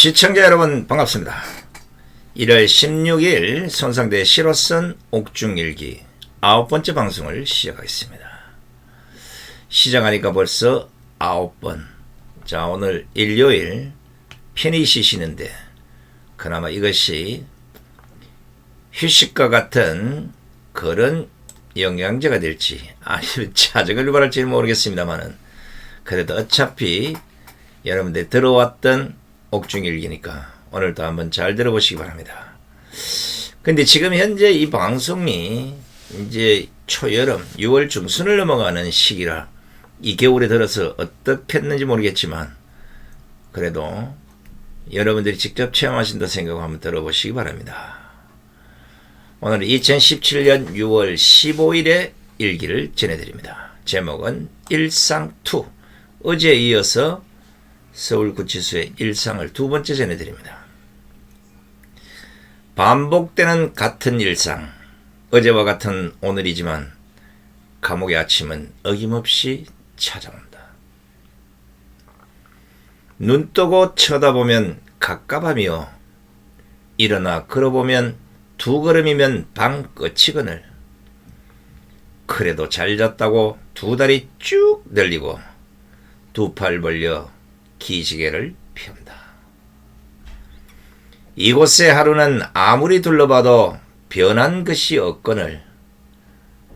시청자 여러분 반갑습니다. 1월 16일 손상대 실호선 옥중일기 9번째 방송을 시작하겠습니다. 시작하니까 벌써 9번. 자, 오늘 일요일 편히 쉬시는데 그나마 이것이 휴식과 같은 그런 영양제가 될지 아니면 자정을 유발할지 모르겠습니다만은 그래도 어차피 여러분들 들어왔던 옥중일기니까 오늘도 한번 잘 들어보시기 바랍니다. 근데 지금 현재 이 방송이 이제 초여름 6월 중순을 넘어가는 시기라 이 겨울에 들어서 어떻게 했는지 모르겠지만 그래도 여러분들이 직접 체험하신다 생각하고 한번 들어보시기 바랍니다. 오늘 2017년 6월 15일의 일기를 전해드립니다. 제목은 일상2. 어제에 이어서 서울구치소의 일상을 두 번째 전해드립니다. 반복되는 같은 일상, 어제와 같은 오늘이지만 감옥의 아침은 어김없이 찾아온다. 눈 뜨고 쳐다보면 갑갑하며 일어나 걸어보면 두 걸음이면 방 끝이거늘. 그래도 잘 잤다고 두 다리 쭉 늘리고 두 팔 벌려 기지개를 편다. 이곳의 하루는 아무리 둘러봐도 변한 것이 없거늘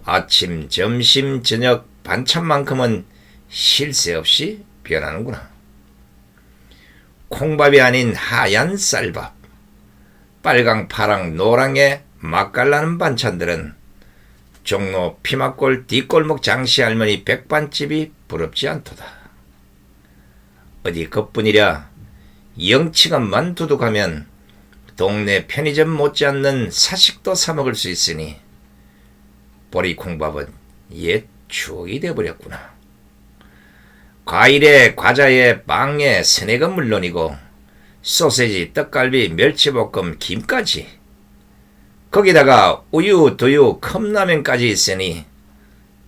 아침, 점심, 저녁, 반찬만큼은 쉴 새 없이 변하는구나. 콩밥이 아닌 하얀 쌀밥, 빨강, 파랑, 노랑의 맛깔나는 반찬들은 종로 피막골 뒷골목 장씨 할머니 백반집이 부럽지 않도다. 어디 그뿐이랴 영치금만 두둑하면 동네 편의점 못지않는 사식도 사 먹을 수 있으니 보리콩밥은 옛 추억이 되어버렸구나. 과일에 과자에 빵에 스낵은 물론이고 소세지, 떡갈비, 멸치볶음, 김까지 거기다가 우유, 두유, 컵라면까지 있으니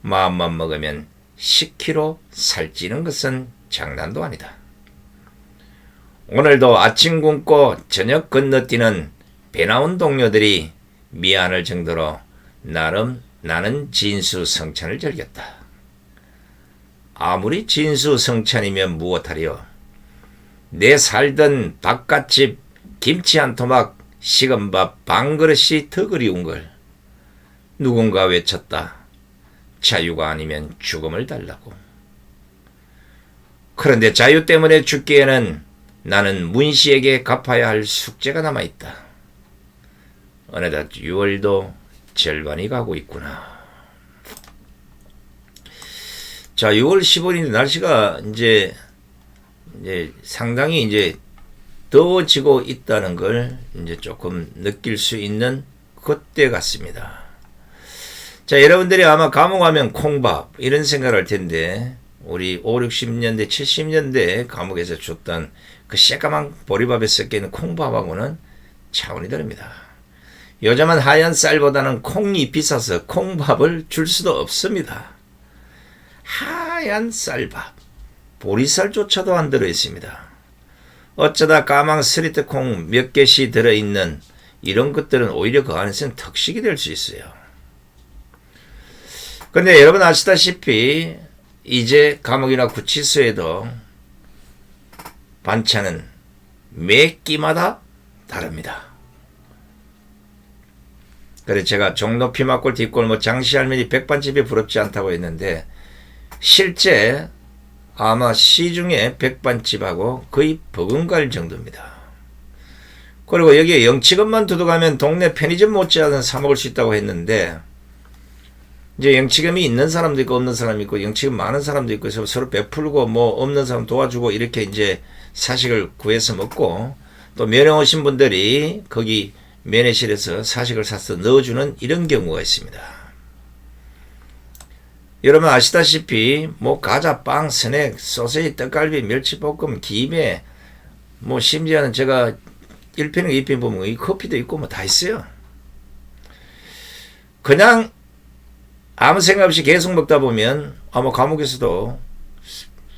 마음만 먹으면 10kg 살찌는 것은 장난도 아니다. 오늘도 아침 굶고 저녁 건너뛰는 배 나온 동료들이 미안할 정도로 나름 나는 진수성찬을 즐겼다. 아무리 진수성찬이면 무엇하리요. 내 살던 바깥집 김치 한 토막 식은 밥 반 그릇이 더 그리운걸. 누군가 외쳤다. 자유가 아니면 죽음을 달라고. 그런데 자유 때문에 죽기에는 나는 문씨에게 갚아야 할 숙제가 남아있다. 어느덧 6월도 절반이 가고 있구나. 자, 6월 15일인데 날씨가 이제 상당히 이제 더워지고 있다는 걸 이제 조금 느낄 수 있는 그때 같습니다. 자, 여러분들이 아마 감옥 가면 콩밥 이런 생각을 할 텐데 우리 5, 60년대, 70년대 감옥에서 줬던 그 새까만 보리밥에 섞여있는 콩밥하고는 차원이 다릅니다. 요즘은 하얀 쌀보다는 콩이 비싸서 콩밥을 줄 수도 없습니다. 하얀 쌀밥, 보리쌀조차도 안 들어있습니다. 어쩌다 까망 스리트 콩 몇 개씩 들어있는 이런 것들은 오히려 그 안에서는 특식이 될 수 있어요. 그런데 여러분 아시다시피 이제 감옥이나 구치소에도 반찬은 매 끼마다 다릅니다. 그래서 제가 종로 피막골 뒷골목 장씨 할머니 백반집이 부럽지 않다고 했는데 실제 아마 시중에 백반집하고 거의 버금갈 정도입니다. 그리고 여기에 영치금만 두둑하면 동네 편의점 못지않은 사 먹을 수 있다고 했는데 이제 영치금이 있는 사람도 있고 없는 사람이 있고 영치금 많은 사람도 있고 해서 서로 베풀고 뭐 없는 사람 도와주고 이렇게 이제 사식을 구해서 먹고 또 면회 오신 분들이 거기 면회실에서 사식을 사서 넣어주는 이런 경우가 있습니다. 여러분 아시다시피 뭐 과자, 빵, 스낵, 소세지, 떡갈비, 멸치볶음, 김에 뭐 심지어는 제가 1편이고 2편 보면 이 커피도 있고 뭐 다 있어요. 그냥 아무 생각 없이 계속 먹다 보면 아마 감옥에서도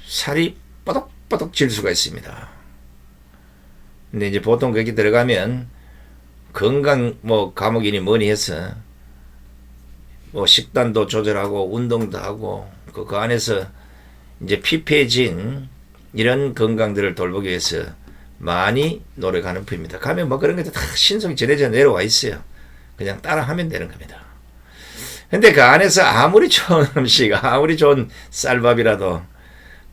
살이 뻐덕뻐덕 질 수가 있습니다. 근데 이제 보통 거기 들어가면 건강 뭐 과목이니 뭐니 해서 뭐 식단도 조절하고 운동도 하고 그 안에서 이제 피폐해진 이런 건강들을 돌보기 위해서 많이 노력하는 편입니다. 가면 뭐 그런 것도 다 신속히 전해져 내려와 있어요. 그냥 따라하면 되는 겁니다. 근데 그 안에서 아무리 좋은 음식, 아무리 좋은 쌀밥이라도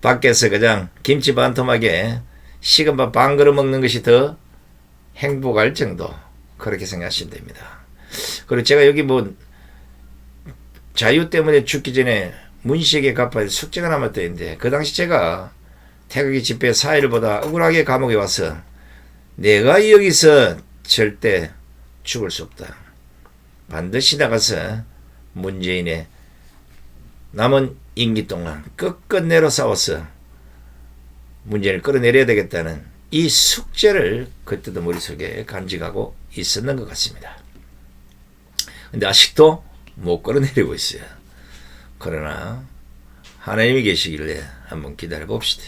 밖에서 그냥 김치 반토막에 식은 밥 반 그릇 먹는 것이 더 행복할 정도, 그렇게 생각하시면 됩니다. 그리고 제가 여기 뭐 자유 때문에 죽기 전에 문식에 갚아야 숙제가 남았다 했는데, 그 당시 제가 태극기 집회 4일보다 억울하게 감옥에 와서 내가 여기서 절대 죽을 수 없다. 반드시 나가서 문재인의 남은 임기 동안 끝끝내로 싸워서 문재인을 끌어내려야 되겠다는 이 숙제를 그때도 머릿속에 간직하고 있었는 것 같습니다. 근데 아직도 못 끌어내리고 있어요. 그러나 하나님이 계시길래 한번 기다려 봅시다.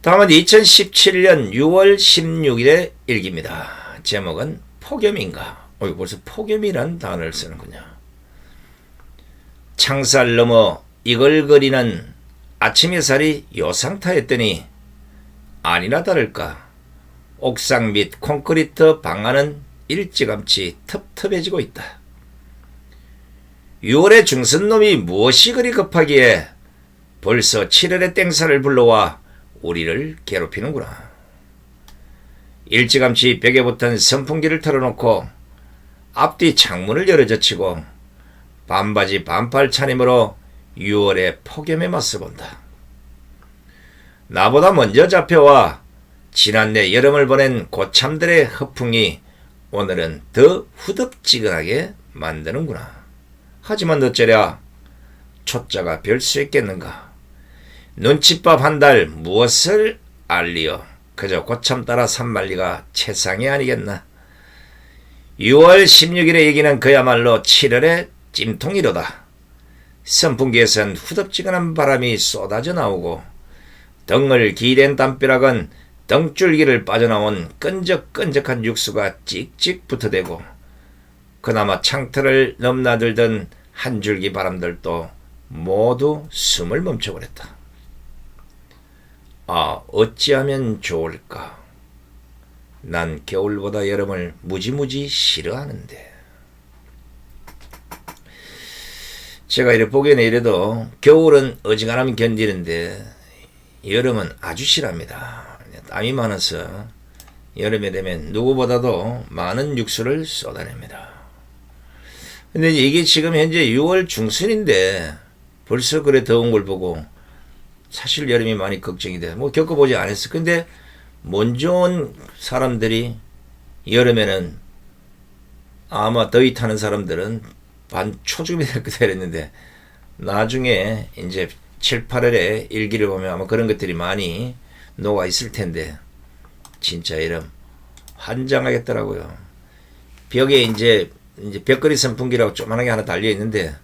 다음은 2017년 6월 16일의 일기입니다. 제목은 폭염인가? 벌써 폭염이란 단어를 쓰는군요. 창살 넘어 이글거리는 아침 햇살이 요상타했더니 아니나 다를까 옥상 및 콘크리트 방안은 일찌감치 텁텁해지고 있다. 6월의 중선놈이 무엇이 그리 급하기에 벌써 7월의 땡살을 불러와 우리를 괴롭히는구나. 일찌감치 벽에 붙은 선풍기를 틀어놓고 앞뒤 창문을 열어젖히고 반바지 반팔 차림으로 6월의 폭염에 맞서본다. 나보다 먼저 잡혀와 지난해 여름을 보낸 고참들의 허풍이 오늘은 더 후덥지근하게 만드는구나. 하지만 어쩌랴 초짜가 별 수 있겠는가. 눈칫밥 한 달 무엇을 알리어 그저 고참 따라 산만리가 최상이 아니겠나. 6월 16일의 얘기는 그야말로 7월의 찜통이로다. 선풍기에선 후덥지근한 바람이 쏟아져 나오고 덩을 기댄 담벼락은 덩줄기를 빠져나온 끈적끈적한 육수가 찍찍 붙어대고 그나마 창틀을 넘나들던 한 줄기 바람들도 모두 숨을 멈춰버렸다. 아, 어찌하면 좋을까. 난 겨울보다 여름을 무지무지 싫어하는데. 제가 이래 보기에는 이래도 겨울은 어지간하면 견디는데 여름은 아주 싫어합니다. 땀이 많아서 여름에 되면 누구보다도 많은 육수를 쏟아냅니다. 근데 이게 지금 현재 6월 중순인데 벌써 그래 더운 걸 보고 사실 여름이 많이 걱정이 돼. 뭐 겪어보지 않았어. 근데 먼저 온 사람들이 여름에는 아마 더위 타는 사람들은 반 초죽음이 될 거다 이랬는데 나중에 이제 7, 8월에 일기를 보면 아마 그런 것들이 많이 녹아 있을 텐데 진짜 이름 환장하겠더라고요. 벽에 이제 벽걸이 선풍기라고 조그만하게 하나 달려 있는데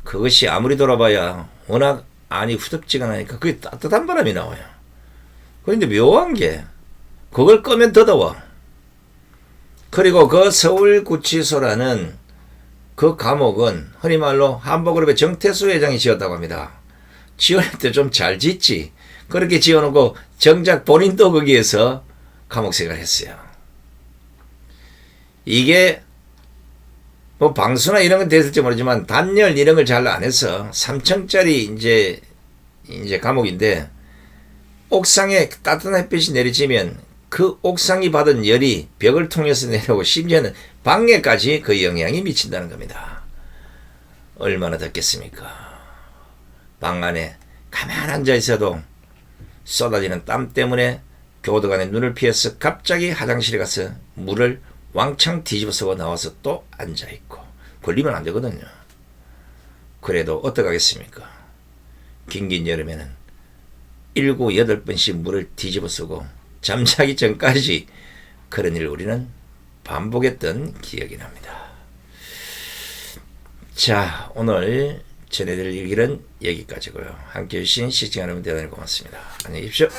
그것이 아무리 돌아봐야 워낙 안이 후덥지근하니까 그게 따뜻한 바람이 나와요. 그런데 묘한 게 그걸 끄면 더 더워. 그리고 그 서울구치소라는 그 감옥은 흔히 말로 한복그룹의 정태수 회장이 지었다고 합니다. 지을 때 좀 잘 짓지. 그렇게 지어놓고 정작 본인도 거기에서 감옥 생활을 했어요. 이게 뭐 방수나 이런 건 됐을지 모르지만 단열 이런 걸 잘 안 해서 3층짜리 이제 감옥인데 옥상에 따뜻한 햇빛이 내리치면 그 옥상이 받은 열이 벽을 통해서 내려오고 심지어는 방에까지 그 영향이 미친다는 겁니다. 얼마나 덥겠습니까? 방 안에 가만 앉아 있어도 쏟아지는 땀 때문에 교도관의 눈을 피해서 갑자기 화장실에 가서 물을 왕창 뒤집어 쓰고 나와서 또 앉아있고 걸리면 안 되거든요. 그래도 어떡하겠습니까? 긴긴 여름에는 7, 8번씩 물을 뒤집어 쓰고 잠자기 전까지 그런 일을 우리는 반복했던 기억이 납니다. 자, 오늘 전해드릴 얘기는 여기까지고요. 함께해 주신 시청자 여러분 대단히 고맙습니다. 안녕히 계십시오.